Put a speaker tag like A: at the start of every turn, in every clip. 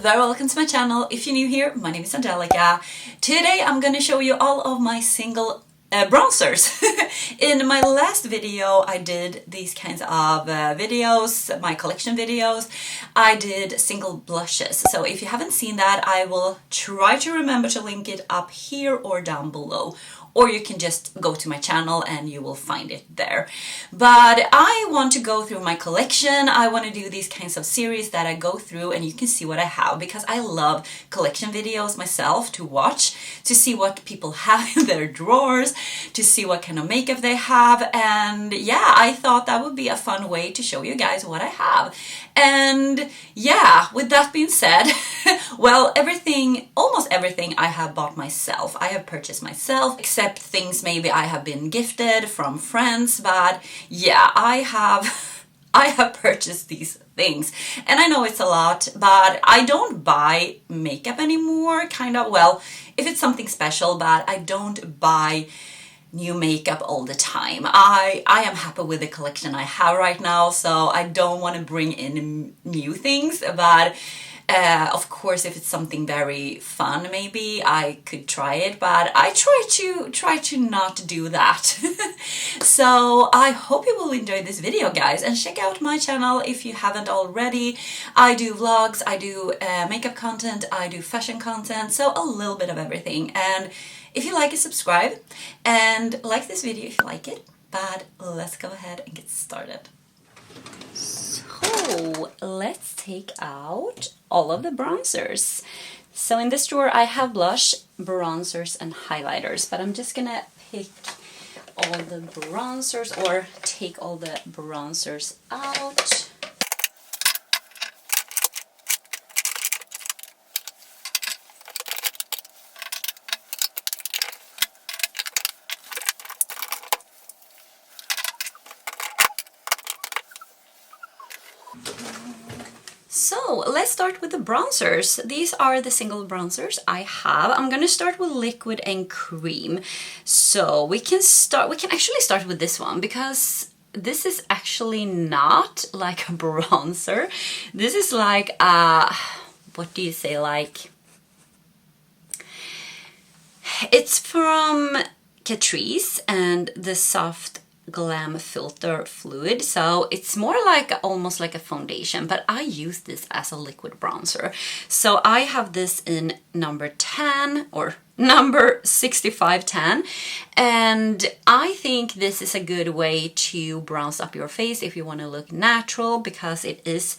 A: very welcome to my channel. If you're new here, my name is Angelica. Today I'm gonna show you all of my single bronzers. In my last video I did these kinds of videos, my collection videos. I did single blushes, so if you haven't seen that, I will try to remember to link it up here or down below, or you can just go to my channel and you will find it there. But I want to go through my collection. I want to do these kinds of series that I go through and you can see what I have, because I love collection videos myself to watch, to see what people have in their drawers, to see what kind of makeup they have. And yeah, I thought that would be a fun way to show you guys what I have. And yeah, with that being said, well, almost everything I have bought myself. I have purchased myself, except things maybe I have been gifted from friends. But yeah, I have purchased these things. And I know it's a lot, but I don't buy makeup anymore, kind of. Well, if it's something special, but I don't buy new makeup all the time. I am happy with the collection I have right now, so I don't want to bring in new things. But of course, if it's something very fun, maybe I could try it, but I try to not do that. So I hope you will enjoy this video, guys, and check out my channel if you haven't already. I do vlogs, I do makeup content, I do fashion content, so a little bit of everything. And if you like it, subscribe and like this video if you like it. But let's go ahead and get started. So let's take out all of the bronzers. So in this drawer I have blush, bronzers and highlighters, but I'm just gonna pick all the bronzers, or take all the bronzers out. So let's start with the bronzers. These are the single bronzers I have. I'm gonna start with liquid and cream. So we can actually start with this one, because this is actually not like a bronzer. This is like what do you say, like, it's from Catrice and the Soft Glam Filter Fluid, so it's more like almost like a foundation, but I use this as a liquid bronzer. So I have this in number 10 or number 6510, and I think this is a good way to bronze up your face if you want to look natural, because it is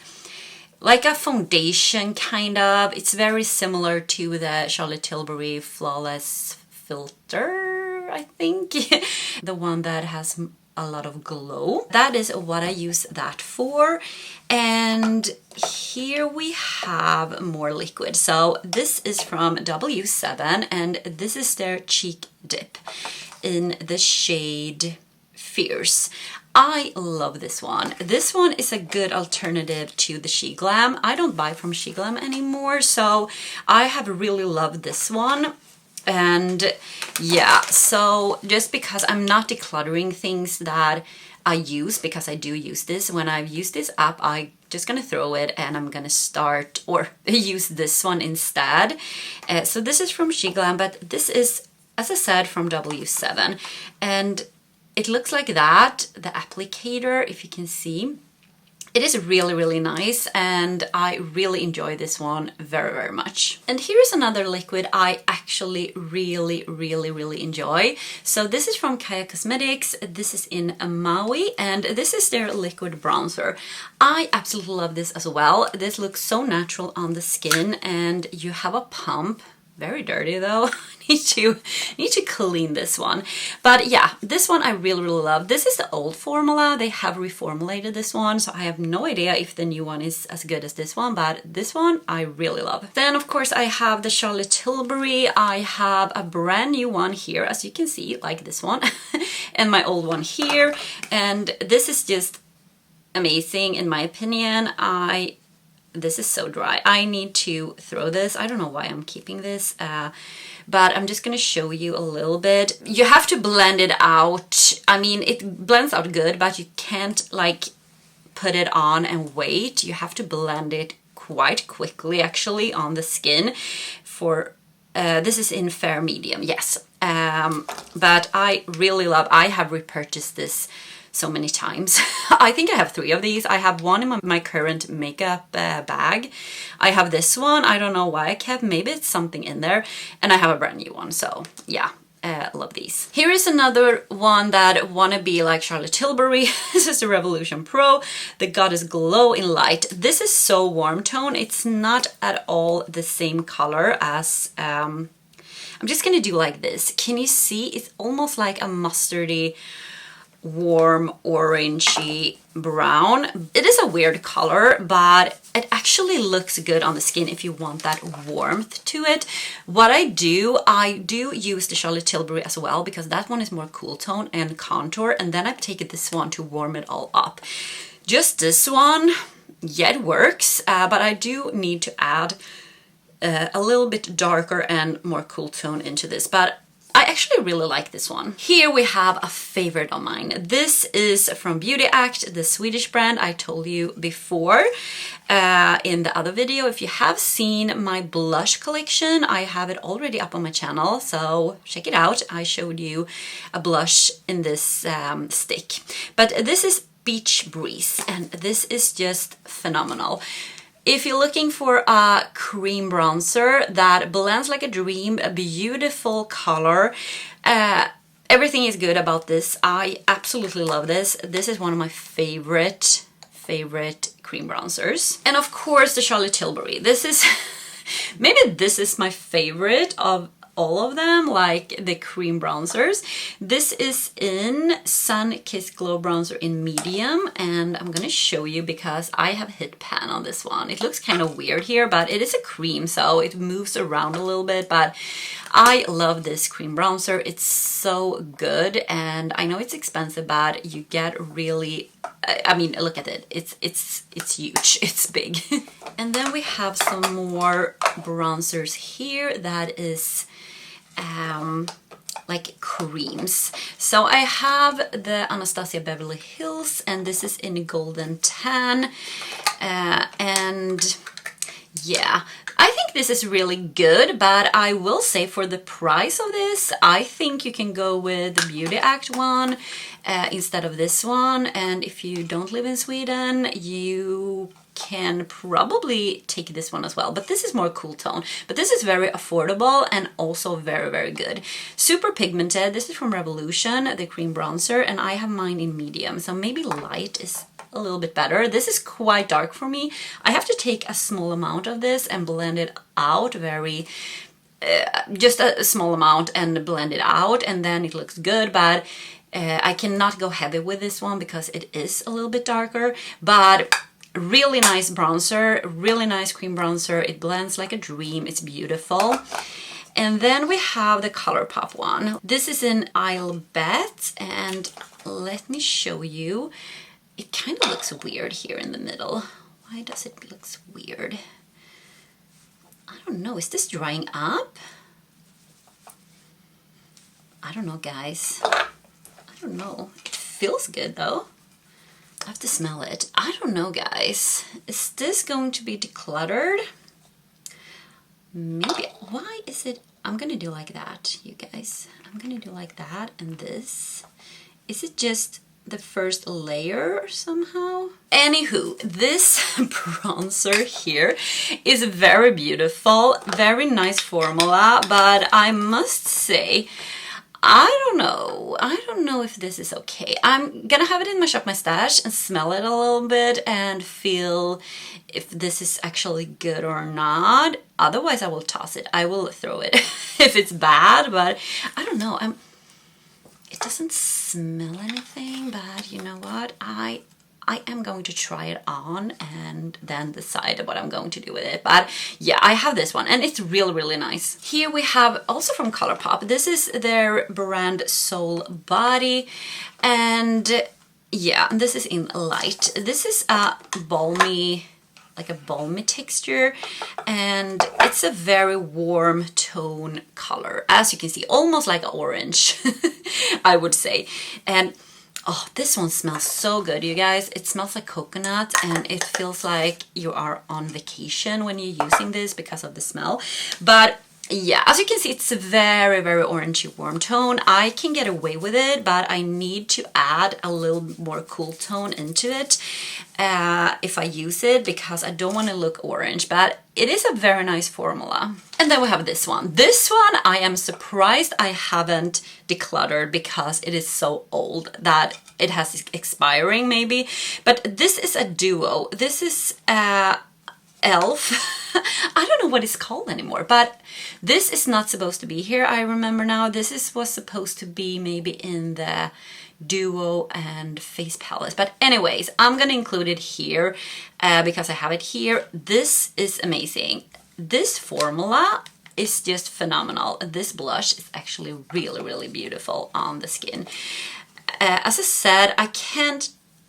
A: like a foundation kind of. It's very similar to the Charlotte Tilbury Flawless Filter, I think. The one that has a lot of glow. That is what I use that for. And here we have more liquid. So this is from W7, and this is their Cheek Dip in the shade Fierce. I love this one. This one is a good alternative to the She Glam. I don't buy from She Glam anymore, so I have really loved this one. And yeah, so just because I'm not decluttering things that I use, because I do use this, when I've used this up, I'm just gonna throw it and I'm gonna start or use this one instead. So this is from She Glam, but this is, as I said, from W7, and it looks like that, the applicator, if you can see. It is really, really nice, and I really enjoy this one very, very much. And here is another liquid I actually really, really, really enjoy. So this is from Kaya Cosmetics. This is in Maui, and this is their liquid bronzer. I absolutely love this as well. This looks so natural on the skin, and you have a pump. Very dirty though. I need to clean this one. But yeah, this one I really, really love. This is the old formula. They have reformulated this one, so I have no idea if the new one is as good as this one, but this one I really love. Then of course I have the Charlotte Tilbury. I have a brand new one here, as you can see, like this one, and my old one here. And this is just amazing in my opinion. This is so dry. I need to throw this. I don't know why I'm keeping this, but I'm just gonna show you a little bit. You have to blend it out. I mean, it blends out good, but you can't like put it on and wait. You have to blend it quite quickly actually on the skin. For this is in fair medium, yes. But I really love, I have repurchased this so many times. I think I have 3 of these. I have one in my current makeup bag. I have this one. I don't know why I kept, maybe it's something in there. And I have a brand new one, so yeah. Love these. Here is another one that wanna be like Charlotte Tilbury. This is the Revolution Pro, the Goddess Glow in Light. This is so warm tone. It's not at all the same color as, I'm just gonna do like this. Can you see? It's almost like a mustardy, warm orangey brown. It is a weird color, but it actually looks good on the skin if you want that warmth to it. What I do use the Charlotte Tilbury as well, because that one is more cool tone and contour, and then I take this one to warm it all up. Just this one, yeah, it works, but I do need to add a little bit darker and more cool tone into this, but I actually really like this one. Here we have a favorite of mine. This is from Beauty Act, the Swedish brand I told you before in the other video. If you have seen my blush collection, I have it already up on my channel, so check it out. I showed you a blush in this stick. But this is Beach Breeze, and this is just phenomenal. If you're looking for a cream bronzer that blends like a dream, a beautiful color, everything is good about this. I absolutely love this. This is one of my favorite cream bronzers. And of course the Charlotte Tilbury. This is, maybe this is my favorite of all of them, like the cream bronzers. This is in Sun Kiss Glow Bronzer in medium, and I'm gonna show you because I have hit pan on this one. It looks kind of weird here, but it is a cream, so it moves around a little bit, but I love this cream bronzer. It's so good, and I know it's expensive, but you get really, I mean, look at it. It's huge. It's big. And then we have some more bronzers here that is like creams. So I have the Anastasia Beverly Hills, and this is in golden tan, and yeah, I think this is really good, but I will say for the price of this, I think you can go with the Beauty Act one instead of this one. And if you don't live in Sweden, you can probably take this one as well, but this is more cool tone. But this is very affordable and also very good. Super pigmented. This is from Revolution, the cream bronzer, and I have mine in medium, so maybe light is a little bit better. This is quite dark for me. I have to take a small amount of this and blend it out very just a small amount and blend it out, and then it looks good. But I cannot go heavy with this one because it is a little bit darker, but really nice bronzer, really nice cream bronzer. It blends like a dream. It's beautiful. And then we have the ColourPop one. This is in Isle Bet, and let me show you. It kind of looks weird here in the middle. Why does it look weird? I don't know. Is this drying up? I don't know, guys. I don't know. It feels good though. I have to smell it. I don't know, guys. Is this going to be decluttered? Maybe. Why is it? I'm gonna do like that, you guys. I'm gonna do like that, and this. Is it just the first layer somehow? Anywho, this bronzer here is very beautiful, very nice formula, but I must say, I don't know if this is okay. I'm gonna have it in my Shop My Stash and smell it a little bit and feel if this is actually good or not. Otherwise I will toss it. I will throw it if it's bad, but I don't know. It doesn't smell anything, but you know what? I am going to try it on and then decide what I'm going to do with it. But yeah, I have this one and it's really nice. Here we have also from ColourPop. This is their brand Soul Body, and yeah, this is in light. This is a balmy, like a balmy texture, and it's a very warm tone color, as you can see, almost like orange I would say. And Oh, this one smells so good, you guys. It smells like coconut and it feels like you are on vacation when you're using this because of the smell. But yeah, as you can see, it's a very, very orangey warm tone. I can get away with it, but I need to add a little more cool tone into it if I use it, because I don't want to look orange, but it is a very nice formula. And then we have this one. This one, I am surprised I haven't decluttered because it is so old that it has expiring maybe. But this is a duo. This is Elf. I don't know what it's called anymore, but this is not supposed to be here. I remember now, was supposed to be maybe in the duo and face palette, but anyways, I'm gonna include it here because I have it here. This is amazing. This formula is just phenomenal. This blush is actually really, really beautiful on the skin. As I said,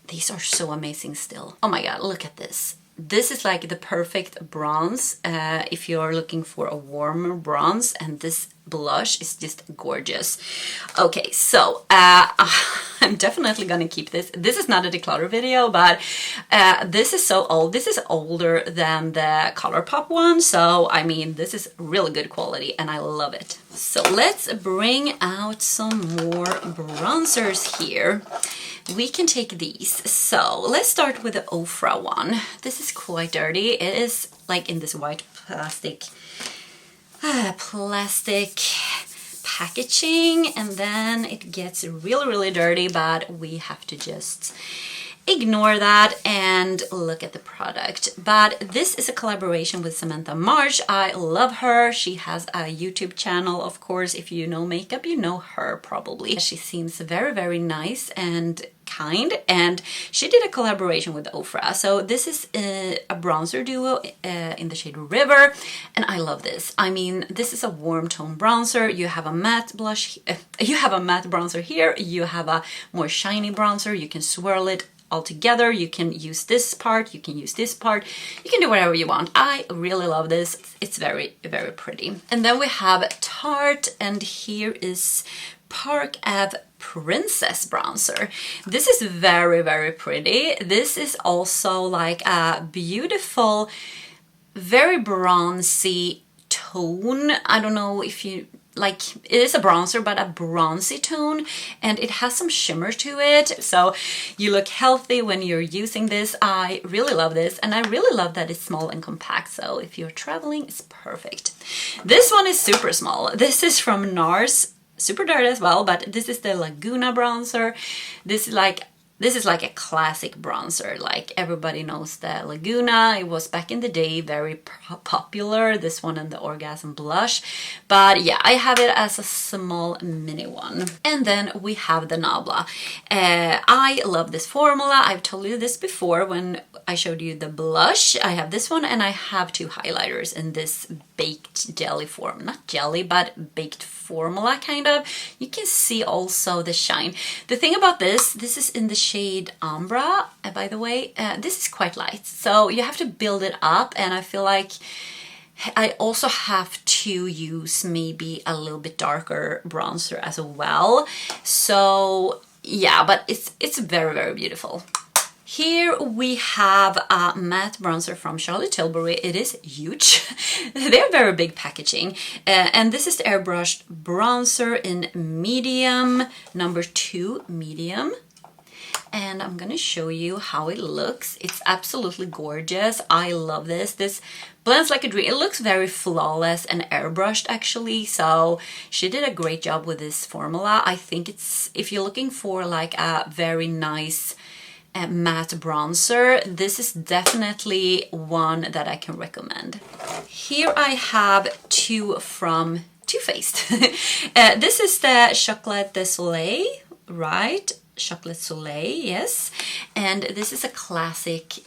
A: these are so amazing still. Oh my god, look at this. This is like the perfect bronze if you're looking for a warmer bronze, and this blush is just gorgeous. Okay, so I'm definitely gonna keep this. This is not a declutter video, but this is so old. This is older than the ColourPop one, so I mean, this is really good quality and I love it. So let's bring out some more bronzers here. We can take these. So let's start with the Ofra one. This is quite dirty. It is like in this white plastic packaging, and then it gets really, really dirty, but we have to just ignore that and look at the product. But this is a collaboration with Samantha March. I love her. She has a YouTube channel, of course. If you know makeup, you know her probably. She seems very, very nice and kind, and she did a collaboration with Ofra. So this is a bronzer duo in the shade River, and I love this. I mean, this is a warm tone bronzer. You have a matte blush, you have a matte bronzer here, you have a more shiny bronzer. You can swirl it all together. You can use this part, you can use this part, you can do whatever you want. I really love this. It's very, very pretty. And then we have Tarte, and here is Park Ave Princess bronzer. This is very, very pretty. This is also like a beautiful, very bronzy tone. I don't know if you like, it is a bronzer, but a bronzy tone, and it has some shimmer to it, so you look healthy when you're using this. I really love this, and I really love that it's small and compact, so if you're traveling, it's perfect. This one is super small. This is from NARS, super dirty as well, but this is the Laguna bronzer. This is like a classic bronzer. Like, everybody knows the Laguna. It was back in the day very popular, this one and the Orgasm blush. But yeah, I have it as a small mini one. And then we have the Nabla. I love this formula. I've told you this before when I showed you the blush. I have this one, and I have two highlighters in this baked jelly form. Not jelly, but baked formula kind of. You can see also the shine. The thing about this is in the shade Ambra, by the way. This is quite light, so you have to build it up, and I feel like I also have to use maybe a little bit darker bronzer as well. So yeah, but it's very, very beautiful. Here we have a matte bronzer from Charlotte Tilbury. It is huge. They're very big packaging. And this is the airbrushed bronzer in medium, number 2 medium. And I'm gonna show you how it looks. It's absolutely gorgeous. I love this. This blends like a dream. It looks very flawless and airbrushed actually. So she did a great job with this formula. I think it's, if you're looking for like a very nice matte bronzer, this is definitely one that I can recommend. Here I have two from Too Faced. This is the Chocolat de Soleil, right? Chocolat Soleil, yes. And this is a classic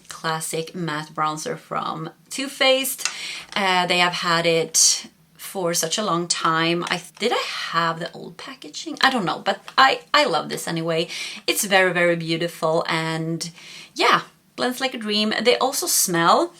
A: matte bronzer from Too Faced. They have had it for such a long time. Did I have the old packaging? I don't know, but I love this anyway. It's very, very beautiful, and yeah, blends like a dream. They also smell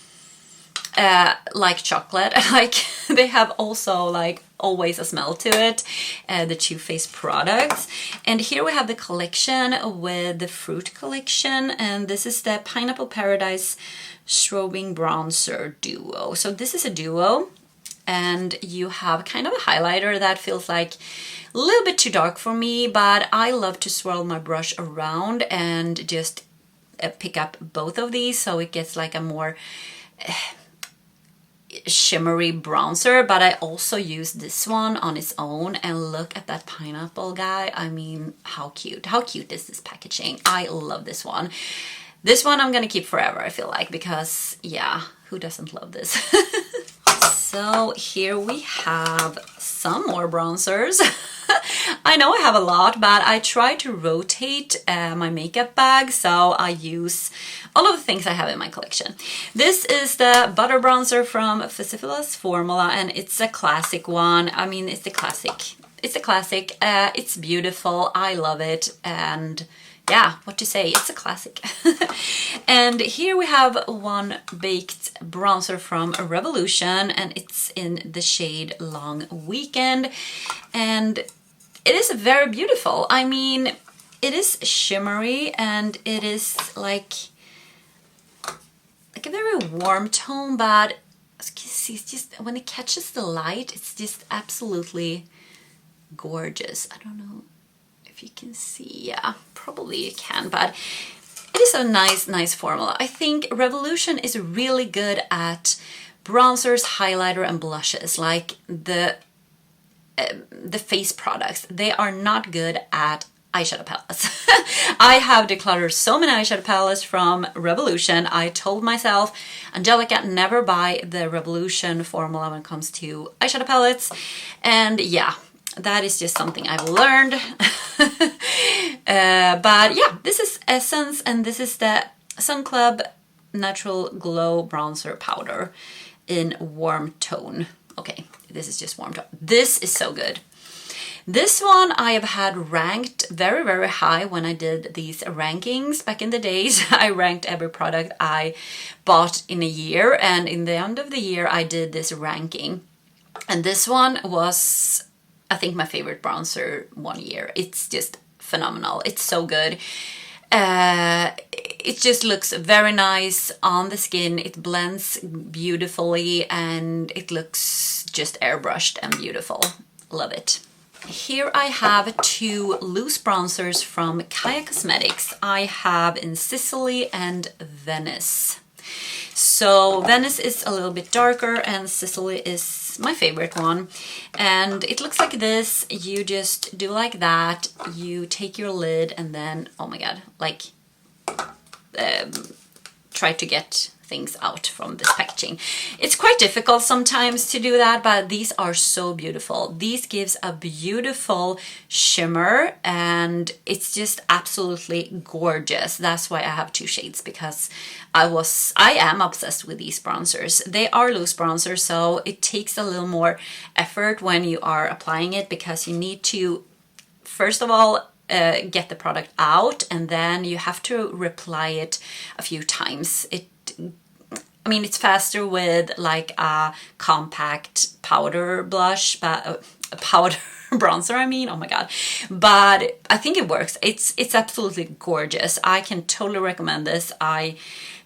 A: like chocolate. Like, they have also like always a smell to it, the Too Faced products. And here we have the collection with the fruit collection, and this is the Pineapple Paradise Strobing Bronzer Duo. So this is a duo, and you have kind of a highlighter that feels like a little bit too dark for me, but I love to swirl my brush around and just pick up both of these so it gets like a more shimmery bronzer. But I also use this one on its own, and look at that pineapple guy. I mean, how cute is this packaging? I love this one. This one I'm gonna keep forever, I feel like, because yeah, who doesn't love this? So here we have some more bronzers. I know I have a lot, but I try to rotate my makeup bag, so I use all of the things I have in my collection. This is the Butter Bronzer from Facifilas Formula, and it's a classic one. I mean, it's a classic. It's beautiful. I love it, and yeah, what to say, it's a classic. And here we have one baked bronzer from Revolution, and it's in the shade Long Weekend, and it is very beautiful. I mean, it is shimmery, and it is like a very warm tone, but as you can see, it's just, when it catches the light, it's just absolutely gorgeous. I don't know if you can see, yeah, probably you can, but it is a nice formula. I think Revolution is really good at bronzers, highlighter, and blushes, like the face products. They are not good at eyeshadow palettes. I have decluttered so many eyeshadow palettes from Revolution. I told myself, Angelica, never buy the Revolution formula when it comes to eyeshadow palettes, and yeah, that is just something I've learned. But yeah, this is Essence, and this is the Sun Club Natural Glow Bronzer Powder in warm tone. Okay, this is just warm tone. This is so good. This one I have had ranked very high when I did these rankings back in the days. I ranked every product I bought in a year, and in the end of the year I did this ranking. And this one was, I think, my favorite bronzer one year. It's just phenomenal. It's so good. It just looks very nice on the skin. It blends beautifully, and it looks just airbrushed and beautiful. Love it. Here I have two loose bronzers from Kaya Cosmetics. I have in Sicily and Venice. So Venice is a little bit darker, and Sicily is my favorite one. And it looks like this. You just do like that. You take your lid and then, oh my god, like try to get things out from this packaging. It's quite difficult sometimes to do that, but these are so beautiful. These gives a beautiful shimmer, and it's just absolutely gorgeous. That's why I have two shades, because I am obsessed with these bronzers. They are loose bronzers, so it takes a little more effort when you are applying it, because you need to, first of all, get the product out, and then you have to reapply it a few times. I mean, it's faster with like a compact powder blush, but powder bronzer, I mean, oh my god. But I think it works. It's absolutely gorgeous. I can totally recommend this. I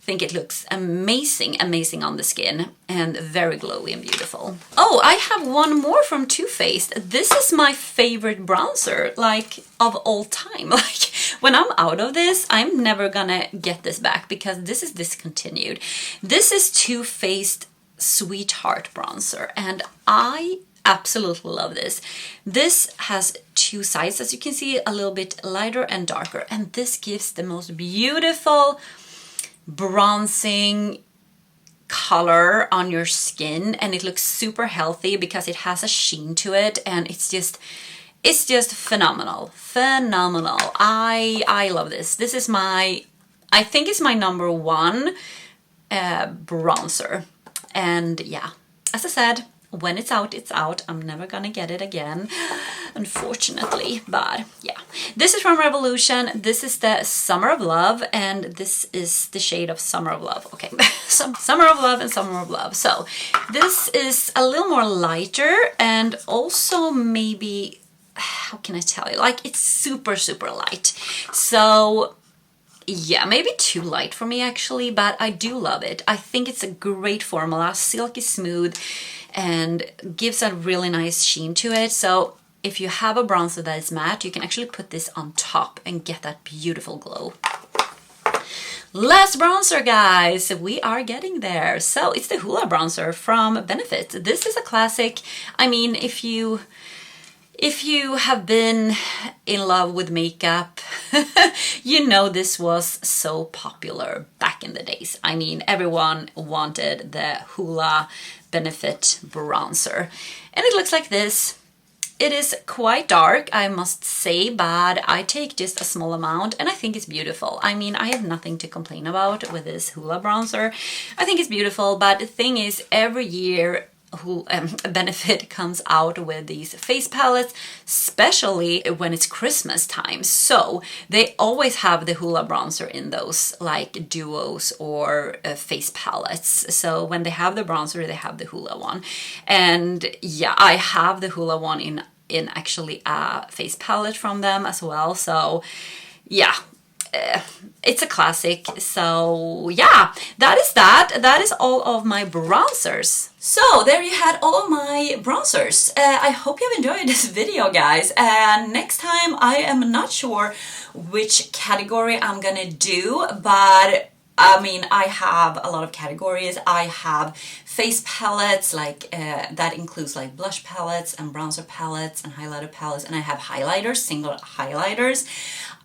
A: think it looks amazing on the skin, and very glowy and beautiful. Oh, I have one more from Too Faced. This is my favorite bronzer, like, of all time. Like, when I'm out of this, I'm never gonna get this back, because this is discontinued. This is Too Faced Sweetheart Bronzer, and I absolutely love this. This has two sides, as you can see, a little bit lighter and darker, and this gives the most beautiful bronzing color on your skin, and it looks super healthy because it has a sheen to it, and it's just phenomenal. I love this. This is I think it's my number one bronzer, and yeah, as I said, When it's out, it's out. I'm never gonna get it again, unfortunately. But yeah, this is from Revolution. This is the Summer of Love, and this is the shade of Summer of Love. Okay, Summer of Love and Summer of Love. So this is a little more lighter, and also maybe, how can I tell you? Like, it's super, super light. So yeah, maybe too light for me actually, but I do love it. I think it's a great formula, silky smooth, and gives a really nice sheen to it. So if you have a bronzer that is matte, you can actually put this on top and get that beautiful glow. Last bronzer, guys, we are getting there. So it's the Hoola bronzer from Benefit. This is a classic. I mean, if you have been in love with makeup, you know this was so popular back in the days. I mean, everyone wanted the Hoola Benefit bronzer. And it looks like this. It is quite dark, I must say, but I take just a small amount and I think it's beautiful. I mean, I have nothing to complain about with this Hoola bronzer. I think it's beautiful, but the thing is, every year Benefit comes out with these face palettes, especially when it's Christmas time. So they always have the Hoola bronzer in those, like duos or face palettes. So when they have the bronzer, they have the Hoola one. And yeah, I have the Hoola one in actually a face palette from them as well. So yeah, it's a classic. So yeah, that is all of my bronzers. So there you had all of my bronzers. I hope you've enjoyed this video, guys, and next time I am not sure which category I'm gonna do, but I mean, I have a lot of categories. I have face palettes, like that includes like blush palettes and bronzer palettes and highlighter palettes, and I have highlighters, single highlighters.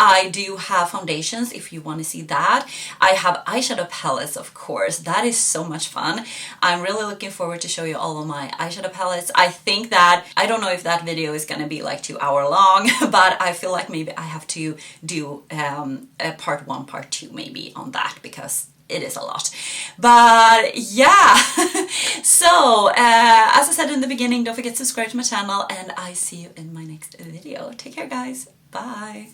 A: I do have foundations if you want to see that. I have eyeshadow palettes, of course. That is so much fun. I'm really looking forward to show you all of my eyeshadow palettes. I think that, I don't know if that video is gonna be like 2 hours long, but I feel like maybe I have to do a part 1, part 2 maybe on that, because it is a lot. But yeah, so as I said in the beginning, don't forget to subscribe to my channel, and I see you in my next video. Take care, guys. Bye.